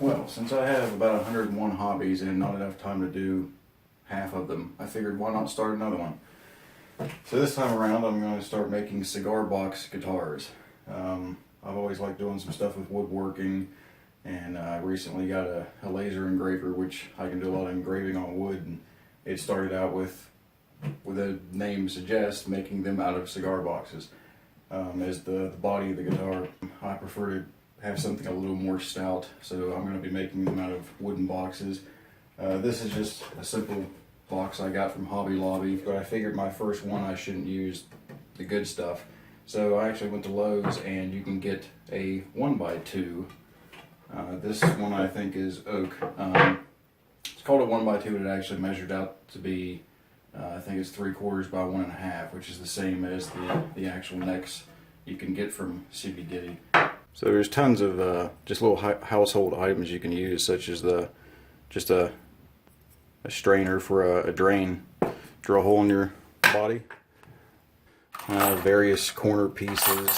Well, since I have about 101 hobbies and not enough time to do half of them, I figured why not start another one. So this time around I'm going to start making cigar box guitars. I've always liked doing some stuff with woodworking, and I recently got a laser engraver which I can do a lot of engraving on wood, and it started out with the name suggests, making them out of cigar boxes. As the body of the guitar, I prefer to have something a little more stout, so I'm going to be making them out of wooden boxes. This is just a simple box I got from Hobby Lobby, but I figured my first one I shouldn't use the good stuff. So I actually went to Lowe's, and you can get a 1x2. This one I think is oak. It's called a 1x2, but it actually measured out to be, I think it's 3/4 by 1.5, which is the same as the actual necks you can get from CBG. So there's tons of just little household items you can use, such as just a strainer for a drain. Drill a hole in your body. Various corner pieces.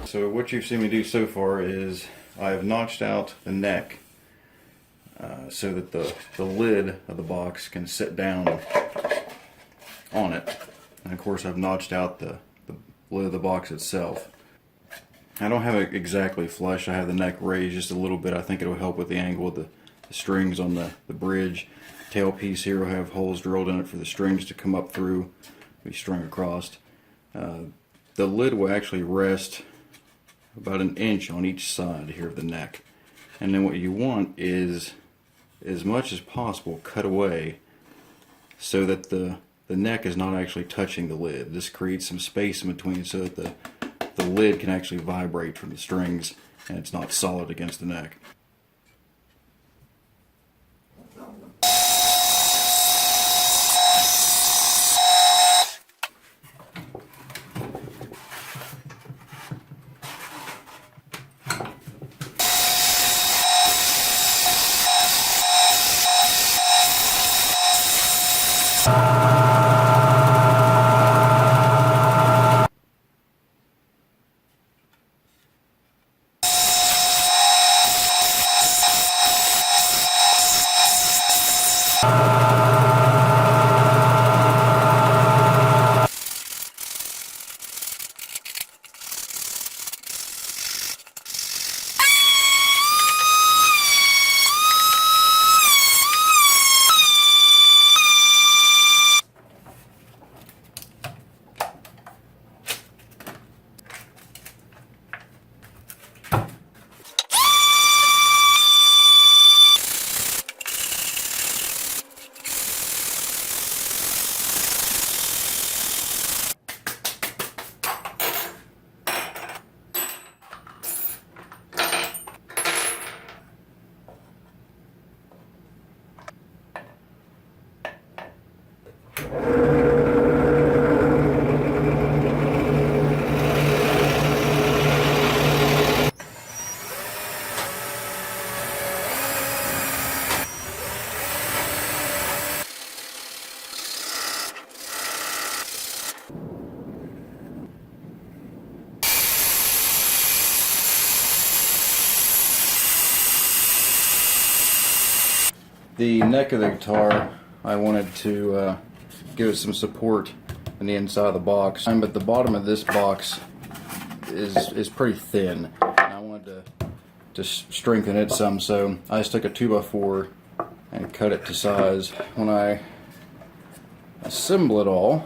So what you've seen me do so far is I have notched out the neck so that the lid of the box can sit down on it. And of course I've notched out the lid of the box itself. I don't have it exactly flush. I have the neck raised just a little bit. I think it'll help with the angle of the strings on the bridge. Tailpiece here will have holes drilled in it for the strings to come up through, be strung across. The lid will actually rest about 1 inch on each side here of the neck. And then what you want is, as much as possible, cut away so that the neck is not actually touching the lid. This creates some space in between so that the lid can actually vibrate from the strings and it's not solid against the neck. The neck of the guitar, I wanted to give it some support in the inside of the box, but the bottom of this box is pretty thin. And I wanted to strengthen it some, so I just took a 2x4 and cut it to size. When I assemble it all,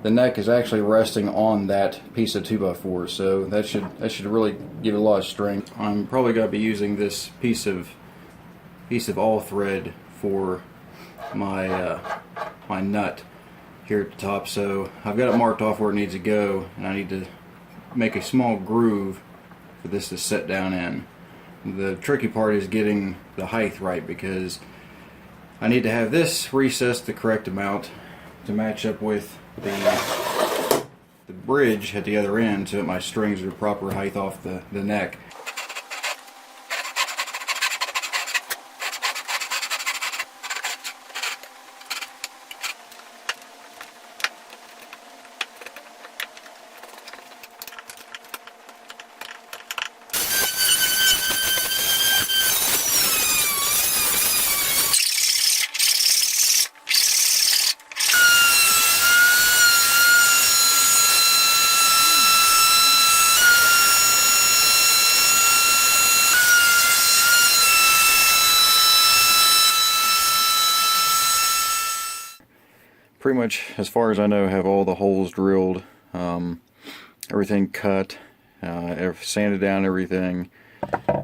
the neck is actually resting on that piece of 2x4, so that should really give it a lot of strength. I'm probably going to be using this piece of all thread for my my nut here at the top. So I've got it marked off where it needs to go, and I need to make a small groove for this to set down in. The tricky part is getting the height right, because I need to have this recessed the correct amount to match up with the bridge at the other end, so that my strings are the proper height off the neck. Pretty much, as far as I know, have all the holes drilled, everything cut, sanded down everything.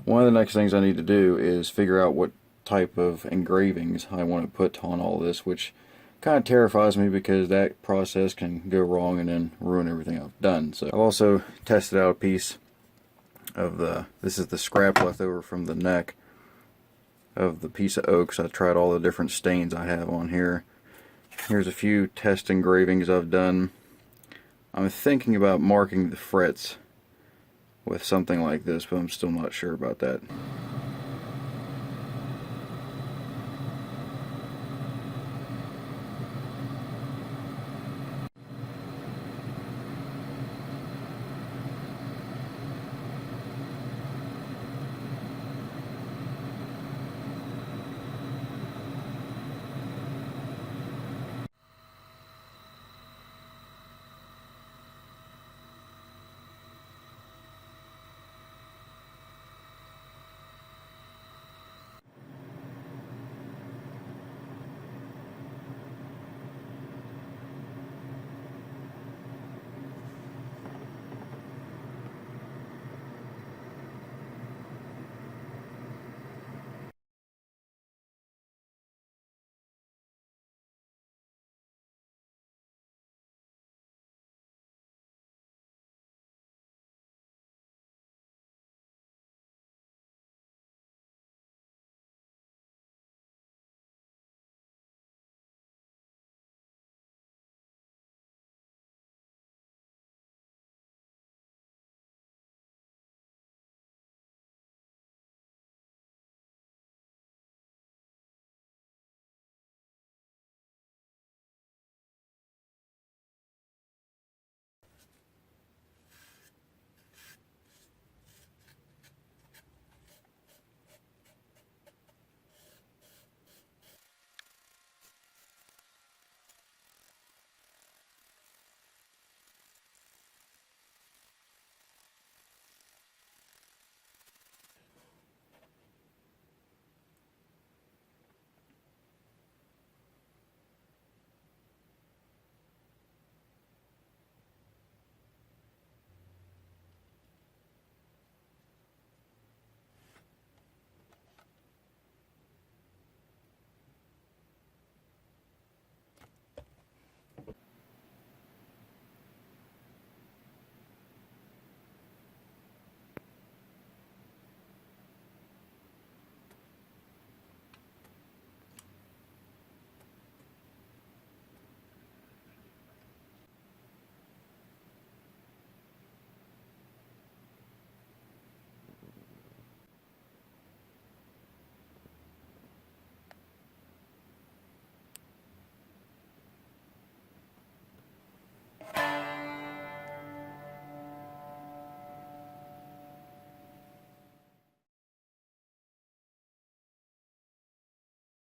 One of the next things I need to do is figure out what type of engravings I want to put on all this, which kind of terrifies me because that process can go wrong and then ruin everything I've done. So I've also tested out a piece of this is the scrap left over from the neck of the piece of oak. So I tried all the different stains I have on here. Here's a few test engravings I've done. I'm thinking about marking the frets with something like this, but I'm still not sure about that.